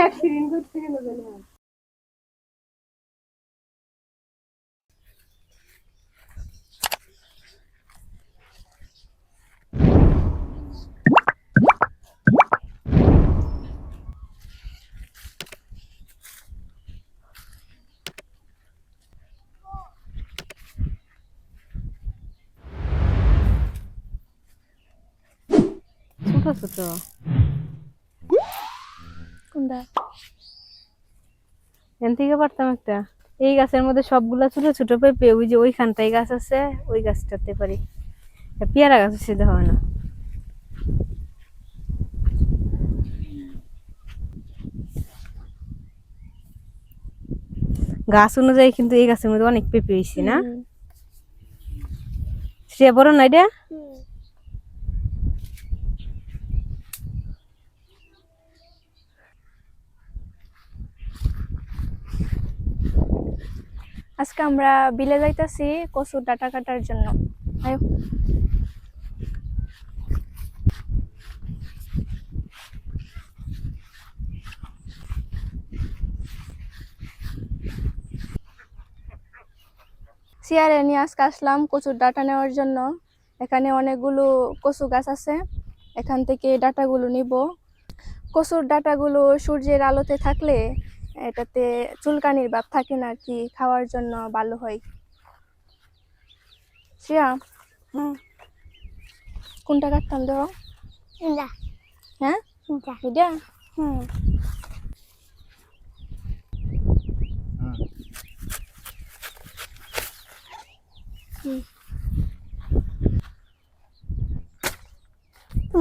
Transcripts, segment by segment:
Accident করতে গেল বলে ছোট ছোট কোনটা এখান থেকে পারতাম একটা এই গাছের মধ্যে সবগুলা ছোট ছোট পেঁপে ওই যে ওইখানটাই গাছ আছে ওই গাছটাতে পারি পেয়ারা গাছ আছে দেখা হয় না গাছ অনুযায়ী কিন্তু এই গাছের মধ্যে অনেক পেঁপে হয়েছে না শ্রেয়া বড় না এটা আজকে আমরা বিলে যাইতাছি কচুর ডাঁটা কাটার জন্য। আয়ো। সিয়ারে নিয়ে আজকে আসলাম কচুর ডাঁটা নেওয়ার জন্য। এখানে অনেকগুলো কচু গাছ আছে, এখান থেকে ডাঁটাগুলো নিব। কচুর ডাঁটাগুলো সূর্যের আলোতে থাকলে এটাতে চুলকানির ভাব থাকে না আর কি, খাওয়ার জন্য ভালো হয়। শ্রেয়া কোনটা কাটতাম দেখো? হ্যাঁ এটা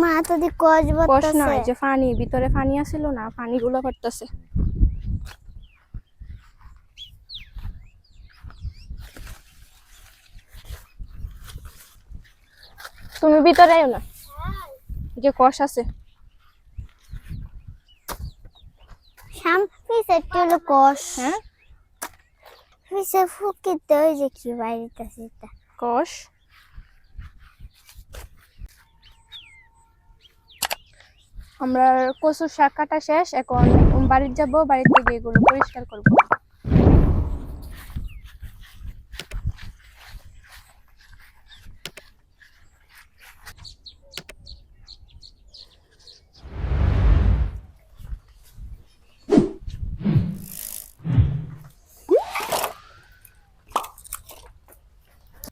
মা তো দি কষ কষ বর্তাছে নয়, যে পানি ভিতরে পানি আছিল না, পানিগুলো পড়তেছে। তুমি ভিতরে এও না, যে কষ আছে। শাম পিছে হলো কষ। হ্যাঁ পিছে ফুকিতে ওই যে কি বাইরিতেছে এটা কষ। আমরা কচুর শাক কাটা শেষ, এখন বাড়িতে যাব, বাড়িতে গিয়ে এগুলো পরিষ্কার করব।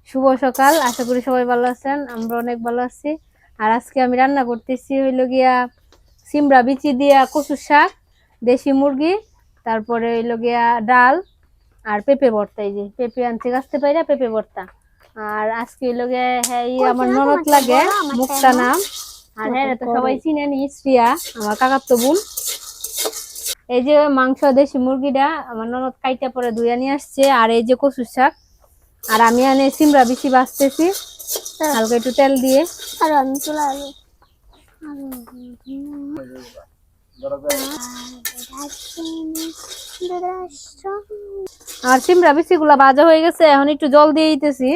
শুভ সকাল, আশা করি সবাই ভালো আছেন, আমরা অনেক ভালো আছি। আর আজকে আমি রান্না করতেছি হইলো গিয়া সিমড়া বিচি দিয়া কচুর শাক, দেশি মুরগি, তারপরে হইলো গিয়া ডাল আর পেঁপে ভর্তা। এই যে পেঁপে আনতে গাছতে পাইরা পেঁপে ভর্তা। আর আজকে হইলো গিয়া হ্যাঁ আমার ননদ লাগে, মুক্তা নাম। আর হ্যাঁ তো সবাই চিনেন, শ্রিয়া আমার কাকাতো বোন। এই যে মাংস দেশি মুরগিটা আমার ননদ কাইটা পরে ধুইয়া নিয়ে আসছে। আর এই যে কচুর শাক, আর আমি এনে সিমড়া বিচি বাছতেছি হালকা একটু তেল দিয়ে। আর আমি চলে আলো আর সিমড়া বিচি গুলা ভাজা হয়ে গেছে, এখন একটু জল দিয়ে দিতেছি।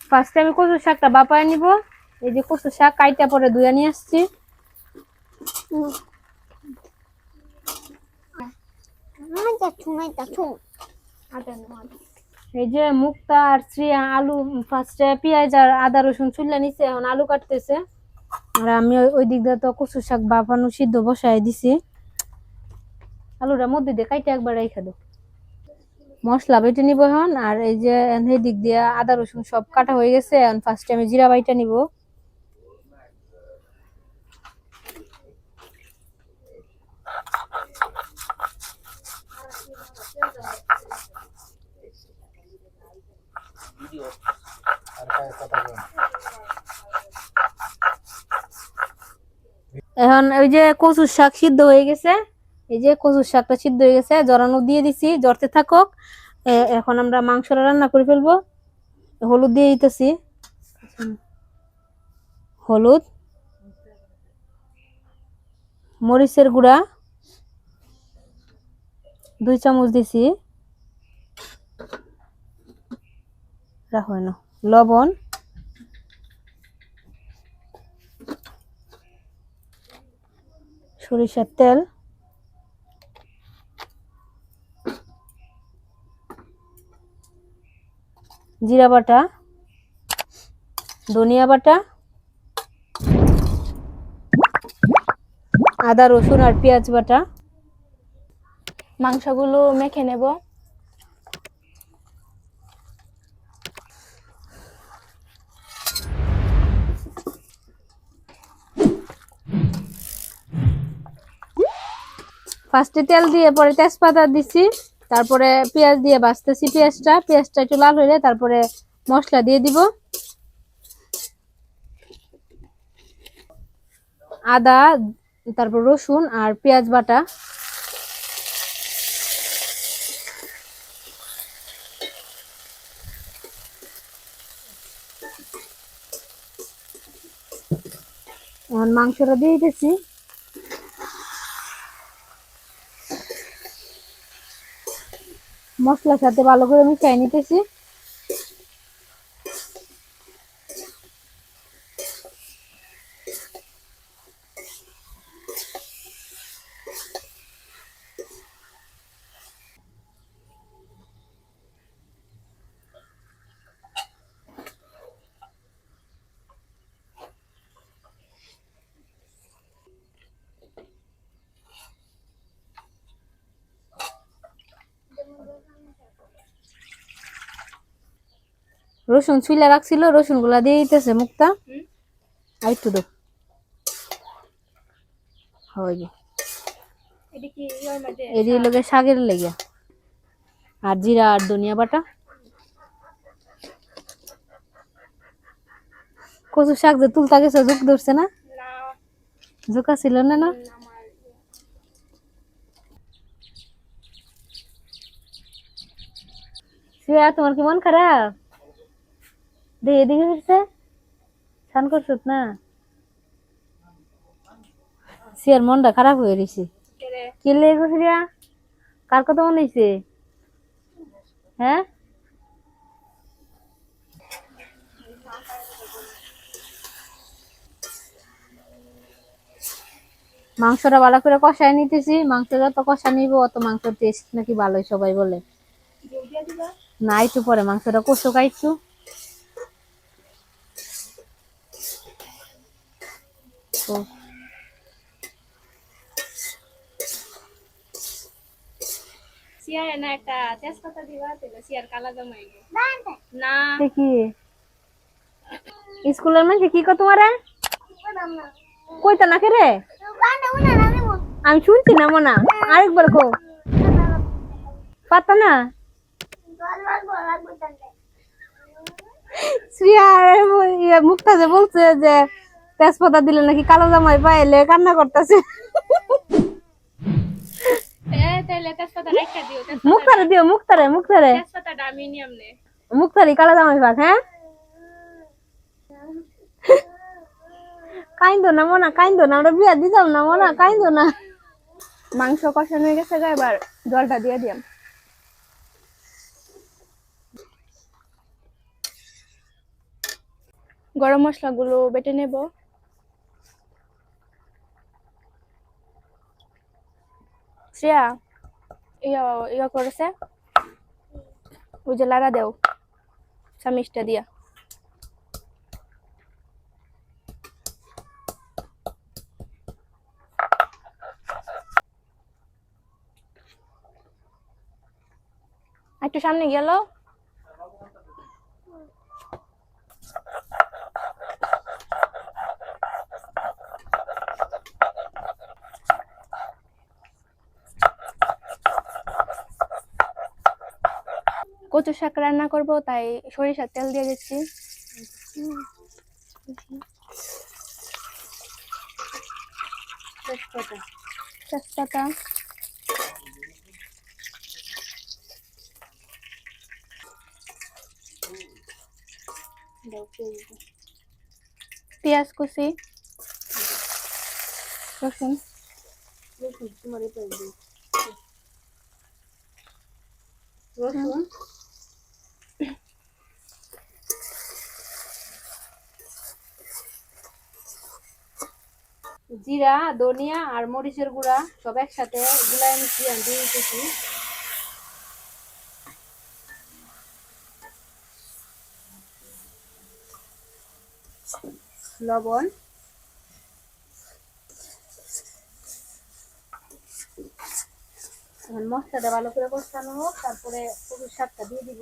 ফার্স্টে আমি কচুর শাকটা বাপায় নিব। এই যে কচুর শাক কাইটা পরে ধুইয়া নিয়ে আসছি। এই যে মুক্তা আর শ্রিয়া আলু ফার্স্টে পেঁয়াজ আর আদা রসুন চুল্লা নিছে, এখন আলু কাটতেছে। আর আমি ওই দিক দিয়ে তো কচুর শাক বাপানো সিদ্ধ বসাই দিছি। আলুটা মধ্যে দিয়ে কাইটা একবার রেখে দাও। মশলা বেটে নিব এখন। আর এই যে এই দিক দিয়ে আদা রসুন সব কাটা হয়ে গেছে, এখন ফার্স্টে আমি জিরা বাইটা নিব। এখন ওই যে কচুর শাক সিদ্ধ হয়ে গেছে, এই যে কচুর শাকটা সিদ্ধ হয়ে গেছে, জরানো দিয়ে দিছি, জরতে থাকুক। এখন আমরা মাংসটা রান্না করে ফেলবো। হলুদ দিয়ে দিতেছি, হলুদ, মরিচের গুঁড়া 2 চামচ দিছি, রাখো না, লবণ, সরিষার তেল, জিরা বাটা, ধনিয়া বাটা, আদা রসুন আর পেঁয়াজ বাটা। মাংসগুলো মেখে নেব। ফার্স্টে তেল দিয়ে পরে তেজপাতা দিছি, তারপরে পেঁয়াজ দিয়ে ভাজতেছি। পেঁয়াজটা একটু লাল হলে তারপরে মশলা দিয়ে দিব। আদা, তারপর রসুন আর পেঁয়াজ বাটা। এখন মাংসটা দিয়ে দিতেছি। মশলার সাথে ভালো করে মিশিয়ে নিতেছি। রসুন ছুইলা রাখছিল, রসুন গুলা দিয়ে দিতেছে মুক্তা। আর একটু দো, এদিকে লোকে শাকের লেগে। আর জিরা আর ধনিয়া বাটা। কচু শাক যে তুলতা গেছে, ঝুঁক ধরছে না? ঝুঁকা ছিল না? না শ্রেয়া, তোমার কি মন খারাপ? এদিকে ফিরছে, স্নান করছো না? শ্রেয়ার মনটা খারাপ হয়ে গেছে। কি লেগে শ্রেয়া? কার কথা মনে হয়েছে? হ্যাঁ, মাংসটা ভালো করে কষায় নিতেছি। মাংস যত কষা নিব অত মাংসের টেস্ট নাকি ভালোই সবাই বলে। না, একটু পরে মাংসটা কষুক একটু। দেখি স্কুলের মধ্যে কি কো তোমারে কইতা না রে? আমি শুনছি না মনা, আরেকবার কো। পাতা না শ্রিয়া মুক্তা যে বলছে যে তেজপাতা দিলে নাকি কালো জামাই পাইলে কান্না করতেছে। মুক্তারে দিও, মুক্তারে মুক্তারি কালো জামাই পাক। হ্যাঁ, কাইন্দো না মনা, কাইন্দো না, আমরা বিয়া দিতাম না মনা, কাইন্দো না। মাংস কষানো হয়ে গেছে, এবার জলটা দিয়ে দিলাম। গরম মশলাগুলো বেটে নেব। শ্রেয়া, ইয়া করেছে, ওই যে লাড়া দেও চামিচটা দিয়া। একটু সামনে গেল। কচু শাক রান্না করব, তাই সরিষার তেল দিয়ে দিচ্ছি। তেজপাতা, পেঁয়াজ কুচি, রসুন, জিরা, ধনিয়া আর মরিচের গুঁড়া সব একসাথে গুলায় মিশিয়ে আমি দিয়ে দিতেছি। লবণ, এখন মশলাটা ভালো করে কষানো হোক, তারপরে কচুর শাকটা দিয়ে দিব।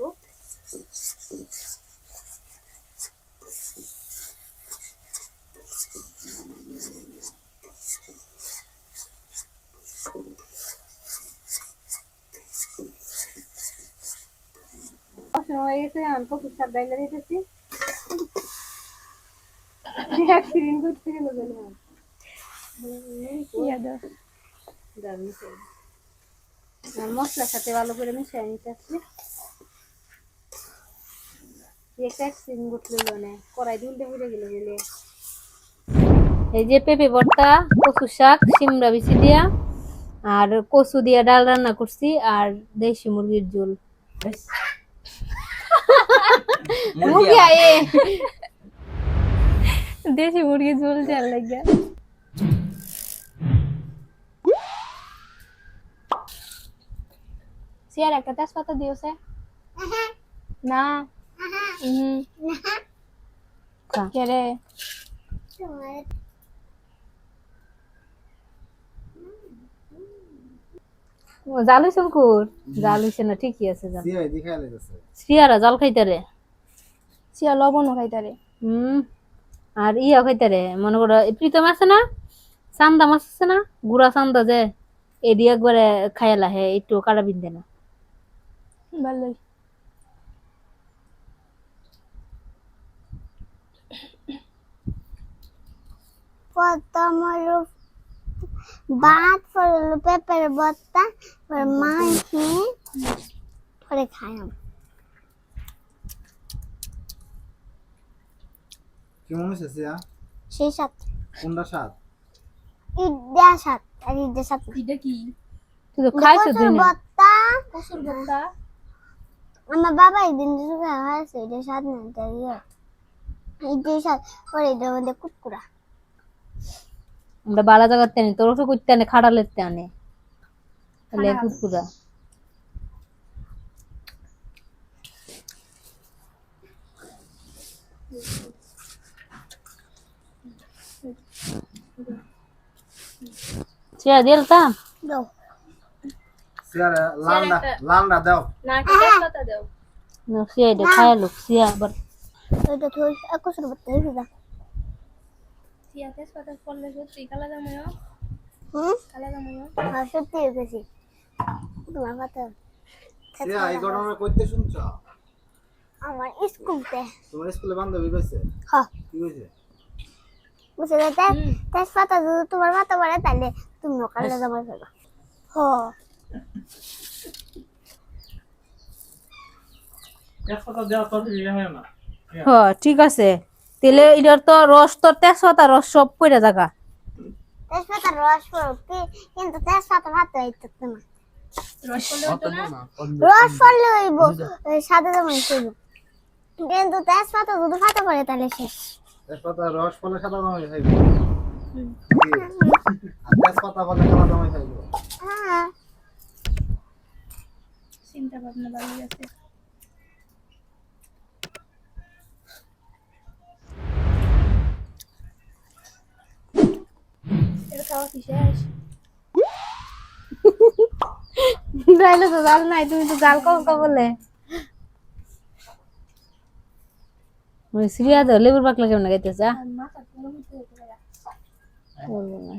কষানো হয়ে গেছে, আমি কচুর শাক ডাইলা দিতেছি। অ্যাক্সিডেন্ট করতে গেল বলে মশলার সাথে ভালো করে মিশিয়ে নিতেছি। এই যে পেঁপে ভর্তা, কচু শাক, সিমড়া বিচি দিয়া আর কচু দিয়া ডাল রান্না করছি আর দেশি মুরগির ঝোল। মুরগি আয়ে দেশি মুরগি ঝোল দেওয়ার লাগিয়া। সিয়ার একটা তেজপাতা দিয়েছে না? কে রে? জাল হয়েছে কুকুর? জাল হয়েছে না, ঠিকই আছে জাল। শ্রিয়ারা জাল খাইতারে, সিয়া লবণও খাইতারে। আর ইয়া খাইতারে, মনে করো প্রীতম আছে না, চান্দা মাছ আছে না, গুড়া চান্দা যে এডি একবারে খাইলা হে, একটু কাটা বিন্দে না। ভালোই। প্রথম হলো ভাত, পরে হলো পেঁপের ভর্তা, পরে মাছ নিয়ে পরে খাইলাম। কেমন হয়েছে সিয়া? সেই সাথে কোনটা স্বাদ? ঈদ দেয়া সাথে আর ঈদের সাথে এটা কি? তুই তো খাইছো কচুর তুই না? ভর্তা। কসুর ভর্তা? আমার বাবা একদিন কিছু খাওয়া হয়েছে, এটার স্বাদ নেই, তাই ঈদের স্বাদ। পরে এটার মধ্যে কুটকুড়া। আমরা বালা জায়গাতে আনি, তোর তো করতে আনে খাড়ালেতে আনে, তাহলে কুকুরা। সিয়া দিলতা দাও সিয়া লালটা দাও। না, একটা তেজপাতা দাও। না, সিয়া এটা খায় লোক, সিয়া আবার এটা থই কচুর ভর্তা রেখে দাও। সিয়া তেজপাতা পড়লে সত্যি কালা জামাইও, কালা জামাইও। আর সত্যি রেখেছি তোমার কথা। সিয়া এই গরমে কইতে শুনছো? আমার স্কুলতে তোমার স্কুলে বান্ধবী কইছে? হ্যাঁ কি কইছে? বুঝতে যেতে তেজপাতা যদি তোমার মাথা পড়ে তাহলে তুমি কালো জামা ফেলো। তেজপাতা দেওয়া তো ইয়ে হয় না। ঠিক আছে, তাহলে এটার তো রস, তোর তেজপাতা রস সব পড়ে থাকা। তেজপাতার রস পড়ো কিন্তু তেজপাতা ভাত হইতো না। রস করলে হতো না? রস পড়লে হইব সাদা জামা হইব, কিন্তু তেজপাতা যদি ভাতে পড়ে তাহলে শেষ। তেজপাতা রস ফলে সাদা জামাই খাইব। আর তেজপাতা ফলে সাদা জামাই খাইব। হ্যাঁ চিন্তা ভাবনা ভালো আছে। এর খাওয়া কি শেষ? তাইলে তো জাল নাই, তুমি তো জাল কম বলে। ওই শ্রিয়া তো লেবুর পাকলা কেমন গাইতেছে? মাথা পুরো মুখে বলবো না।